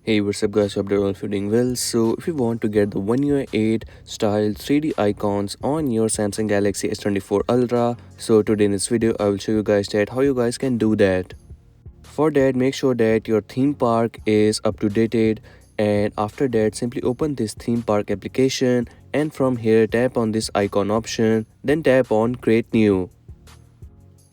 Hey, what's up guys, hope you're all doing well. So if you want to get the One UI 8 style 3D icons on your Samsung Galaxy S24 Ultra, so today in this video I will show you guys that how you guys can do that. For that, make sure that your theme park is up to date, and after that simply open this theme park application, and from here tap on this icon option, then tap on create new.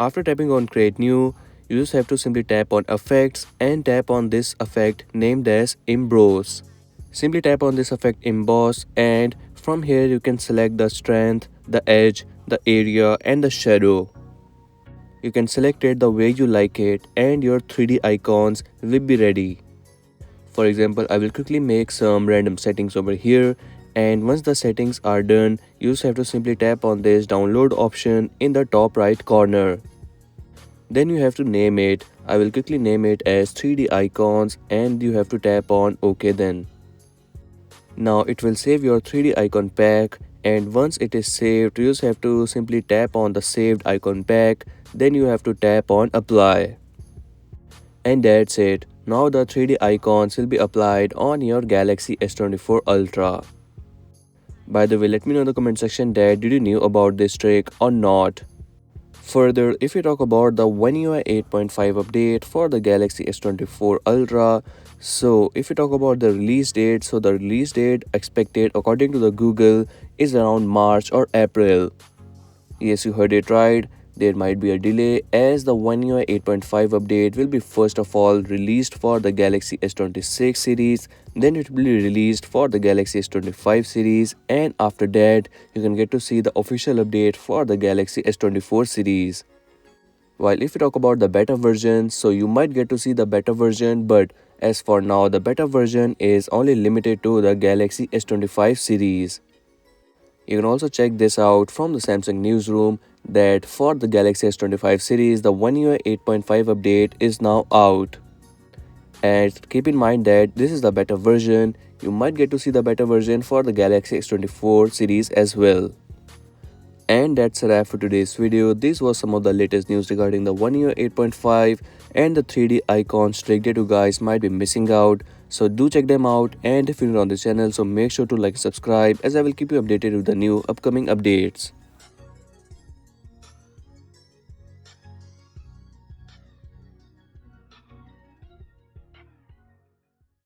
After tapping on create new, you just have to simply tap on effects and tap on this effect named as emboss. Simply tap on this effect emboss, and from here you can select the strength, the edge, the area and the shadow. You can select it the way you like it and your 3D icons will be ready. For example, I will quickly make some random settings over here, and once the settings are done, you just have to simply tap on this download option in the top right corner. Then you have to name it. I will quickly name it as 3D icons and you have to tap on OK then. Now it will save your 3D icon pack, and once it is saved, you just have to simply tap on the saved icon pack, then you have to tap on apply. And that's it. Now the 3D icons will be applied on your Galaxy S24 Ultra. By the way, let me know in the comment section that did you knew about this trick or not. Further, if we talk about the One UI 8.5 update for the Galaxy S24 Ultra, so if we talk about the release date, so the release date expected according to the Google is around March or April. Yes, you heard it right. There might be a delay as the One UI 8.5 update will be first of all released for the Galaxy S26 series, then it will be released for the Galaxy S25 series, and after that you can get to see the official update for the Galaxy S24 series. While if you talk about the beta version, so you might get to see the beta version, but as for now the beta version is only limited to the Galaxy S25 series. You can also check this out from the Samsung newsroom that for the Galaxy S25 series, the One UI 8.5 update is now out. And keep in mind that this is the beta version. You might get to see the beta version for the Galaxy S24 series as well. And that's a wrap for today's video. This was some of the latest news regarding the One UI 8.5 and the 3D icons trick that you guys might be missing out. So do check them out, and if you're new on this channel, so make sure to like and subscribe as I will keep you updated with the new upcoming updates.